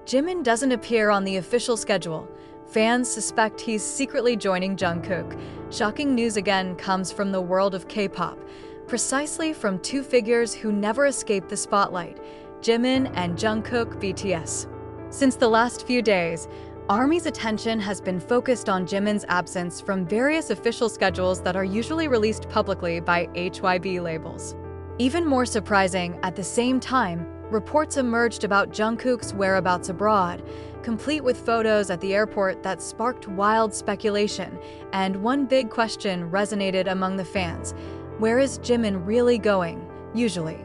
Jimin doesn't appear on the official schedule. Fans suspect he's secretly joining Jungkook. Shocking news again comes from the world of K-pop, precisely from two figures who never escape the spotlight, Jimin and Jungkook BTS. Since the last few days, ARMY's attention has been focused on Jimin's absence from various official schedules that are usually released publicly by HYB labels. Even more surprising, at the same time, reports emerged about Jungkook's whereabouts abroad, complete with photos at the airport that sparked wild speculation, and one big question resonated among the fans: where is Jimin really going, usually?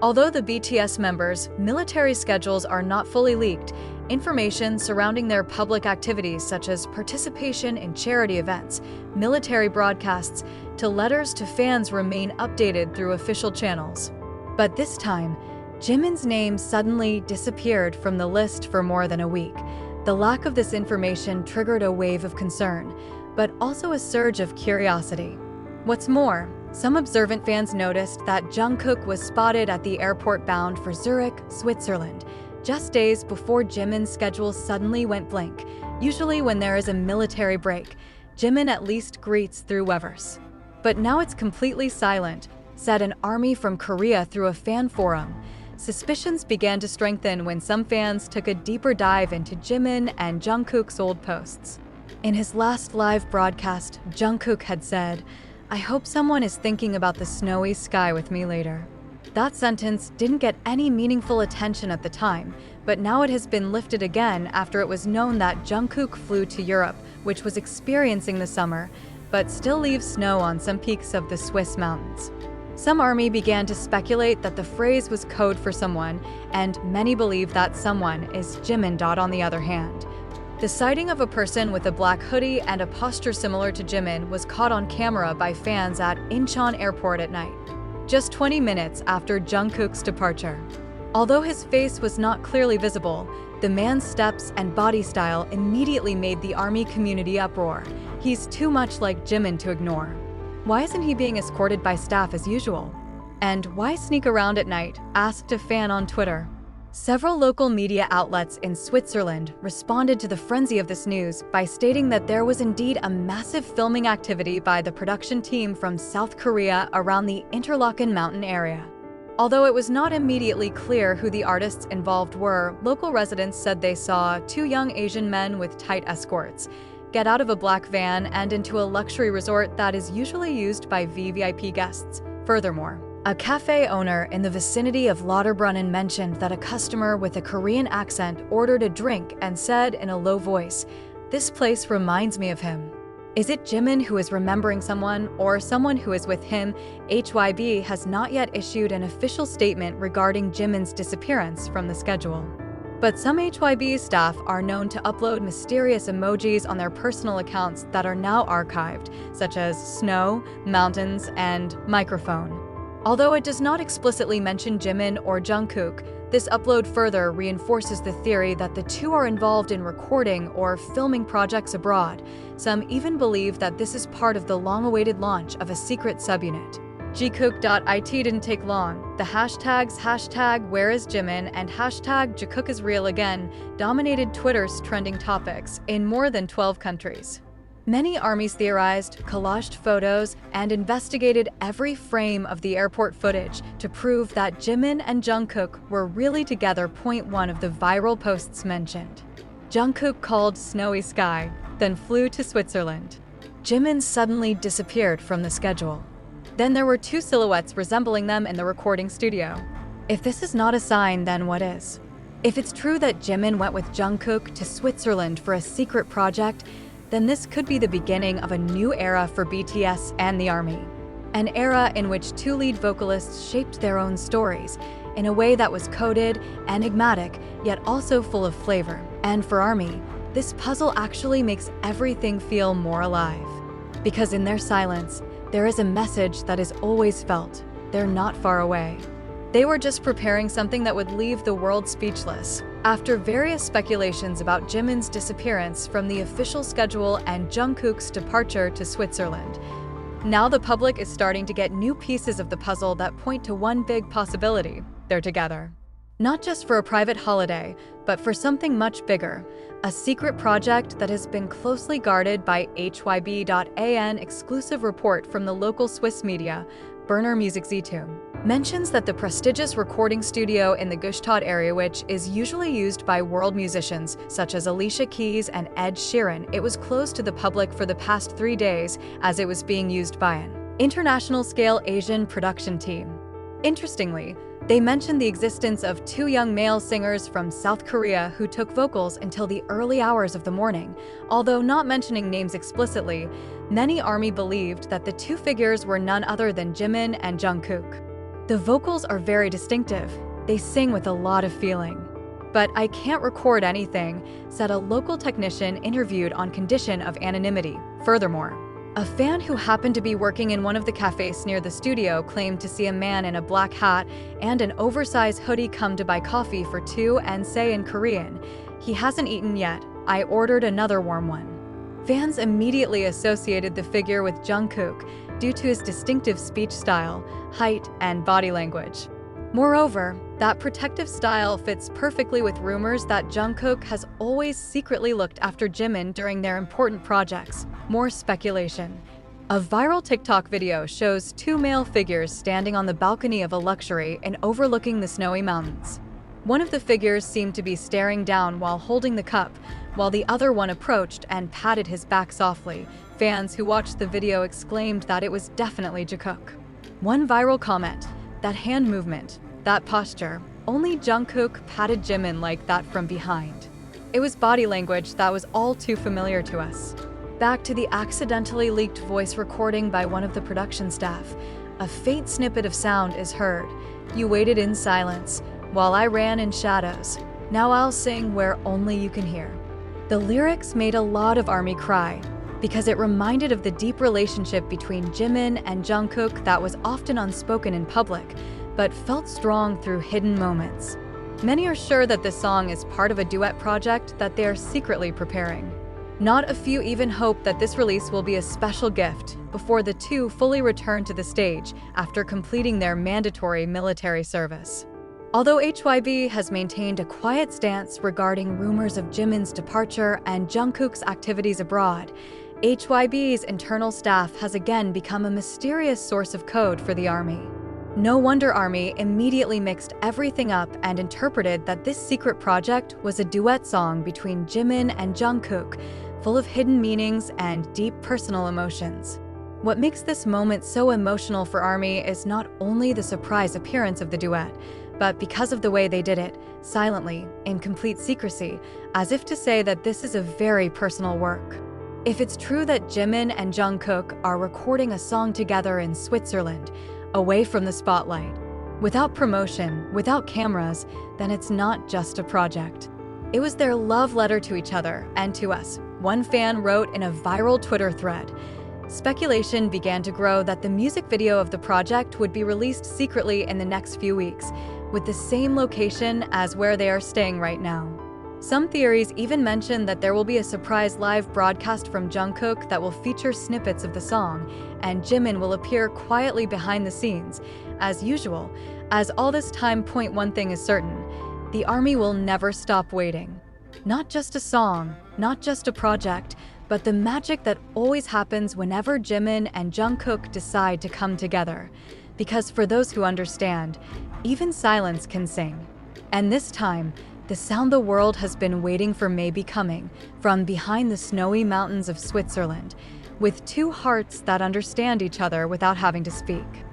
Although the BTS members' military schedules are not fully leaked, information surrounding their public activities such as participation in charity events, military broadcasts, to letters to fans remain updated through official channels. But this time, Jimin's name suddenly disappeared from the list for more than a week. The lack of this information triggered a wave of concern, but also a surge of curiosity. What's more, some observant fans noticed that Jungkook was spotted at the airport bound for Zurich, Switzerland, just days before Jimin's schedule suddenly went blank. Usually when there is a military break, Jimin at least greets through Weverse. But now it's completely silent, said an ARMY from Korea through a fan forum. Suspicions began to strengthen when some fans took a deeper dive into Jimin and Jungkook's old posts. In his last live broadcast, Jungkook had said, "I hope someone is thinking about the snowy sky with me later." That sentence didn't get any meaningful attention at the time, but now it has been lifted again after it was known that Jungkook flew to Europe, which was experiencing the summer, but still leaves snow on some peaks of the Swiss mountains. Some ARMY began to speculate that the phrase was code for someone, and many believe that someone is Jimin. On the other hand, the sighting of a person with a black hoodie and a posture similar to Jimin was caught on camera by fans at Incheon Airport at night, just 20 minutes after Jungkook's departure. Although his face was not clearly visible, the man's steps and body style immediately made the ARMY community uproar. He's too much like Jimin to ignore. Why isn't he being escorted by staff as usual? And why sneak around at night? Asked a fan on Twitter. Several local media outlets in Switzerland responded to the frenzy of this news by stating that there was indeed a massive filming activity by the production team from South Korea around the Interlaken mountain area. Although it was not immediately clear who the artists involved were, local residents said they saw two young Asian men with tight escorts get out of a black van and into a luxury resort that is usually used by VVIP guests. Furthermore, a cafe owner in the vicinity of Lauterbrunnen mentioned that a customer with a Korean accent ordered a drink and said in a low voice, "This place reminds me of him." Is it Jimin who is remembering someone, or someone who is with him? HYB has not yet issued an official statement regarding Jimin's disappearance from the schedule. But some HYB staff are known to upload mysterious emojis on their personal accounts that are now archived, such as snow, mountains, and microphone. Although it does not explicitly mention Jimin or Jungkook, this upload further reinforces the theory that the two are involved in recording or filming projects abroad. Some even believe that this is part of the long-awaited launch of a secret subunit. Jungkook.it didn't take long. The hashtags #WhereIsJimin and #JungkookIsRealAgain dominated Twitter's trending topics in more than 12 countries. Many ARMYs theorized, collaged photos, and investigated every frame of the airport footage to prove that Jimin and Jungkook were really together. One of the viral posts mentioned Jungkook called snowy sky, then flew to Switzerland. Jimin suddenly disappeared from the schedule. Then there were two silhouettes resembling them in the recording studio. If this is not a sign, then what is? If it's true that Jimin went with Jungkook to Switzerland for a secret project, then this could be the beginning of a new era for BTS and the ARMY. An era in which two lead vocalists shaped their own stories in a way that was coded, enigmatic, yet also full of flavor. And for ARMY, this puzzle actually makes everything feel more alive. Because in their silence, there is a message that is always felt. They're not far away. They were just preparing something that would leave the world speechless. After various speculations about Jimin's disappearance from the official schedule and Jungkook's departure to Switzerland, now the public is starting to get new pieces of the puzzle that point to one big possibility: they're together. Not just for a private holiday, but for something much bigger, a secret project that has been closely guarded by HYB.an. Exclusive report from the local Swiss media, Berner Musikzeitung, mentions that the prestigious recording studio in the Gstaad area, which is usually used by world musicians such as Alicia Keys and Ed Sheeran, it was closed to the public for the past 3 days as it was being used by an international-scale Asian production team. Interestingly, they mentioned the existence of 2 young male singers from South Korea who took vocals until the early hours of the morning. Although not mentioning names explicitly, many ARMY believed that the 2 figures were none other than Jimin and Jungkook. The vocals are very distinctive. They sing with a lot of feeling. "But I can't record anything," said a local technician interviewed on condition of anonymity. Furthermore, a fan who happened to be working in one of the cafes near the studio claimed to see a man in a black hat and an oversized hoodie come to buy coffee for 2 and say in Korean, "He hasn't eaten yet. I ordered another warm one." Fans immediately associated the figure with Jungkook due to his distinctive speech style, height, and body language. Moreover, that protective style fits perfectly with rumors that Jungkook has always secretly looked after Jimin during their important projects. More speculation. A viral TikTok video shows 2 male figures standing on the balcony of a luxury and overlooking the snowy mountains. One of the figures seemed to be staring down while holding the cup, while the other one approached and patted his back softly. Fans who watched the video exclaimed that it was definitely Jungkook. One viral comment, "That hand movement, that posture, only Jungkook patted Jimin like that from behind." It was body language that was all too familiar to us. Back to the accidentally leaked voice recording by one of the production staff. A faint snippet of sound is heard. "You waited in silence, while I ran in shadows. Now I'll sing where only you can hear." The lyrics made a lot of ARMY cry, because it reminded of the deep relationship between Jimin and Jungkook that was often unspoken in public, but felt strong through hidden moments. Many are sure that this song is part of a duet project that they are secretly preparing. Not a few even hope that this release will be a special gift before the 2 fully return to the stage after completing their mandatory military service. Although HYB has maintained a quiet stance regarding rumors of Jimin's departure and Jungkook's activities abroad, HYB's internal staff has again become a mysterious source of code for the ARMY. No wonder ARMY immediately mixed everything up and interpreted that this secret project was a duet song between Jimin and Jungkook, full of hidden meanings and deep personal emotions. What makes this moment so emotional for ARMY is not only the surprise appearance of the duet, but because of the way they did it, silently, in complete secrecy, as if to say that this is a very personal work. If it's true that Jimin and Jungkook are recording a song together in Switzerland, away from the spotlight, without promotion, without cameras, then it's not just a project. It was their love letter to each other and to us, one fan wrote in a viral Twitter thread. Speculation began to grow that the music video of the project would be released secretly in the next few weeks, with the same location as where they are staying right now. Some theories even mention that there will be a surprise live broadcast from Jungkook that will feature snippets of the song, and Jimin will appear quietly behind the scenes. As usual, as all this time point, one thing is certain: the ARMY will never stop waiting. Not just a song, not just a project, but the magic that always happens whenever Jimin and Jungkook decide to come together. Because for those who understand, even silence can sing. And this time, the sound the world has been waiting for may be coming from behind the snowy mountains of Switzerland, with 2 hearts that understand each other without having to speak.